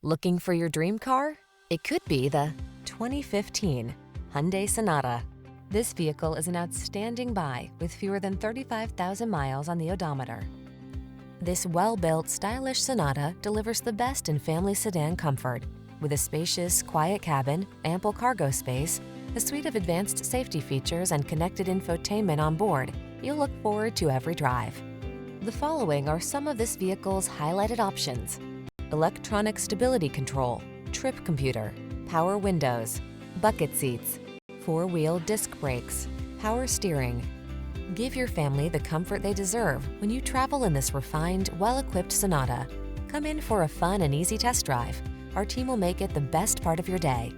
Looking for your dream car? It could be the 2015 Hyundai Sonata. This vehicle is an outstanding buy with fewer than 35,000 miles on the odometer. This well-built, stylish Sonata delivers the best in family sedan comfort. With a spacious, quiet cabin, ample cargo space, a suite of advanced safety features, and connected infotainment on board, you'll look forward to every drive. The following are some of this vehicle's highlighted options: electronic stability control, trip computer, power windows, bucket seats, four-wheel disc brakes, power steering. Give your family the comfort they deserve when you travel in this refined, well-equipped Sonata. Come in for a fun and easy test drive. Our team will make it the best part of your day.